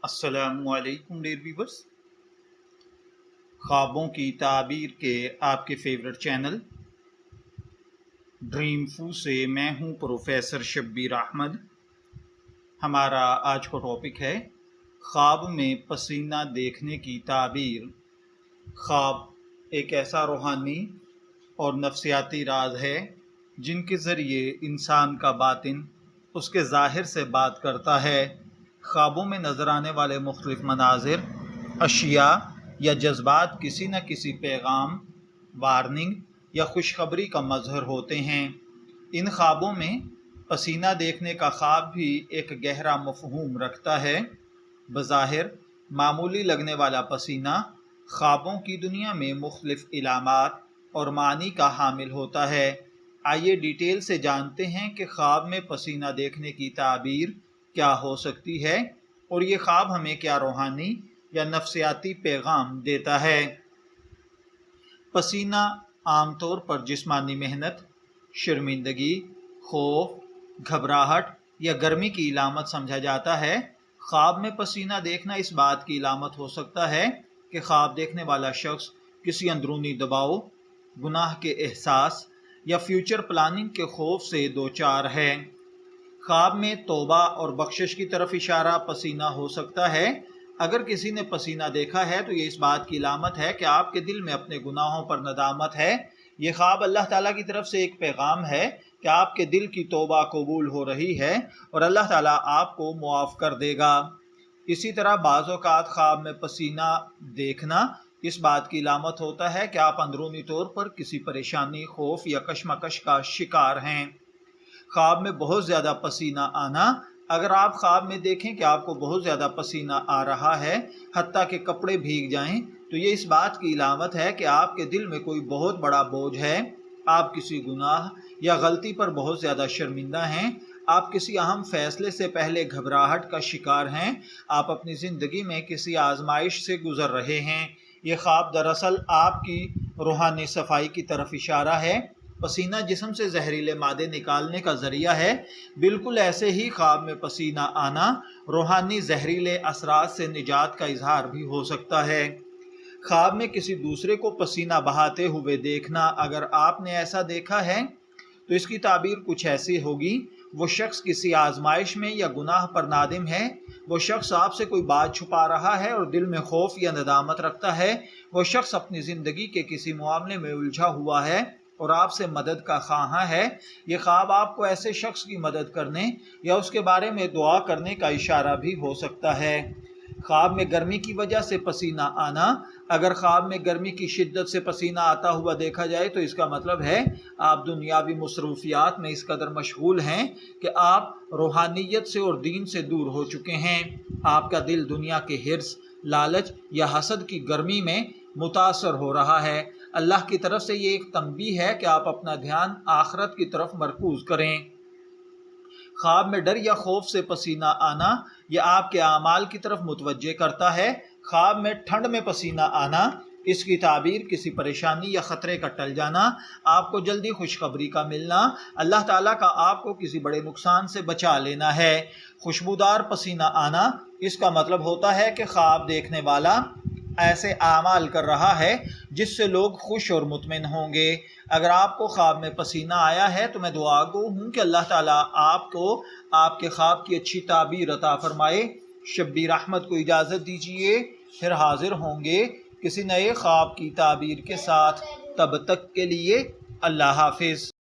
السلام علیکم dear viewers, خوابوں کی تعبیر کے آپ کے فیورٹ چینل ڈریم فو سے میں ہوں پروفیسر شبیر احمد۔ ہمارا آج کا ٹاپک ہے خواب میں پسینہ دیکھنے کی تعبیر۔ خواب ایک ایسا روحانی اور نفسیاتی راز ہے جن کے ذریعے انسان کا باطن اس کے ظاہر سے بات کرتا ہے۔ خوابوں میں نظر آنے والے مختلف مناظر، اشیاء یا جذبات کسی نہ کسی پیغام، وارننگ یا خوشخبری کا مظہر ہوتے ہیں۔ ان خوابوں میں پسینہ دیکھنے کا خواب بھی ایک گہرا مفہوم رکھتا ہے۔ بظاہر معمولی لگنے والا پسینہ خوابوں کی دنیا میں مختلف علامات اور معنی کا حامل ہوتا ہے۔ آئیے ڈیٹیل سے جانتے ہیں کہ خواب میں پسینہ دیکھنے کی تعبیر کیا ہو سکتی ہے اور یہ خواب ہمیں کیا روحانی یا نفسیاتی پیغام دیتا ہے۔ پسینہ عام طور پر جسمانی محنت، شرمندگی، خوف، گھبراہٹ یا گرمی کی علامت سمجھا جاتا ہے۔ خواب میں پسینہ دیکھنا اس بات کی علامت ہو سکتا ہے کہ خواب دیکھنے والا شخص کسی اندرونی دباؤ، گناہ کے احساس یا فیوچر پلاننگ کے خوف سے دوچار ہے۔ خواب میں توبہ اور بخشش کی طرف اشارہ پسینہ ہو سکتا ہے۔ اگر کسی نے پسینہ دیکھا ہے تو یہ اس بات کی علامت ہے کہ آپ کے دل میں اپنے گناہوں پر ندامت ہے۔ یہ خواب اللہ تعالیٰ کی طرف سے ایک پیغام ہے کہ آپ کے دل کی توبہ قبول ہو رہی ہے اور اللہ تعالیٰ آپ کو معاف کر دے گا۔ اسی طرح بعض اوقات خواب میں پسینہ دیکھنا اس بات کی علامت ہوتا ہے کہ آپ اندرونی طور پر کسی پریشانی، خوف یا کشمکش کا شکار ہیں۔ خواب میں بہت زیادہ پسینہ آنا، اگر آپ خواب میں دیکھیں کہ آپ کو بہت زیادہ پسینہ آ رہا ہے، حتیٰ کہ کپڑے بھیگ جائیں، تو یہ اس بات کی علامت ہے کہ آپ کے دل میں کوئی بہت بڑا بوجھ ہے۔ آپ کسی گناہ یا غلطی پر بہت زیادہ شرمندہ ہیں۔ آپ کسی اہم فیصلے سے پہلے گھبراہٹ کا شکار ہیں۔ آپ اپنی زندگی میں کسی آزمائش سے گزر رہے ہیں۔ یہ خواب دراصل آپ کی روحانی صفائی کی طرف اشارہ ہے۔ پسینہ جسم سے زہریلے مادے نکالنے کا ذریعہ ہے۔ بالکل ایسے ہی خواب میں پسینہ آنا روحانی زہریلے اثرات سے نجات کا اظہار بھی ہو سکتا ہے۔ خواب میں کسی دوسرے کو پسینہ بہاتے ہوئے دیکھنا، اگر آپ نے ایسا دیکھا ہے تو اس کی تعبیر کچھ ایسی ہوگی: وہ شخص کسی آزمائش میں یا گناہ پر نادم ہے۔ وہ شخص آپ سے کوئی بات چھپا رہا ہے اور دل میں خوف یا ندامت رکھتا ہے۔ وہ شخص اپنی زندگی کے کسی معاملے میں الجھا ہوا ہے اور آپ سے مدد کا خواہاں ہے۔ یہ خواب آپ کو ایسے شخص کی مدد کرنے یا اس کے بارے میں دعا کرنے کا اشارہ بھی ہو سکتا ہے۔ خواب میں گرمی کی وجہ سے پسینہ آنا، اگر خواب میں گرمی کی شدت سے پسینہ آتا ہوا دیکھا جائے تو اس کا مطلب ہے آپ دنیاوی مصروفیات میں اس قدر مشغول ہیں کہ آپ روحانیت سے اور دین سے دور ہو چکے ہیں۔ آپ کا دل دنیا کے حرص، لالچ یا حسد کی گرمی میں متاثر ہو رہا ہے۔ اللہ کی طرف سے یہ ایک تنبیہ ہے کہ آپ اپنا دھیان آخرت کی طرف مرکوز کریں۔ خواب میں ڈر یا خوف سے پسینہ آنا، یہ آپ کے اعمال کی طرف متوجہ کرتا ہے۔ خواب میں ٹھنڈ میں پسینہ آنا، اس کی تعبیر کسی پریشانی یا خطرے کا ٹل جانا، آپ کو جلدی خوشخبری کا ملنا، اللہ تعالیٰ کا آپ کو کسی بڑے نقصان سے بچا لینا ہے۔ خوشبودار پسینہ آنا، اس کا مطلب ہوتا ہے کہ خواب دیکھنے والا ایسے اعمال کر رہا ہے جس سے لوگ خوش اور مطمئن ہوں گے۔ اگر آپ کو خواب میں پسینہ آیا ہے تو میں دعا گو ہوں کہ اللہ تعالیٰ آپ کو آپ کے خواب کی اچھی تعبیر عطا فرمائے۔ شبیر احمد کو اجازت دیجیے، پھر حاضر ہوں گے کسی نئے خواب کی تعبیر کے ساتھ۔ تب تک کے لیے اللہ حافظ۔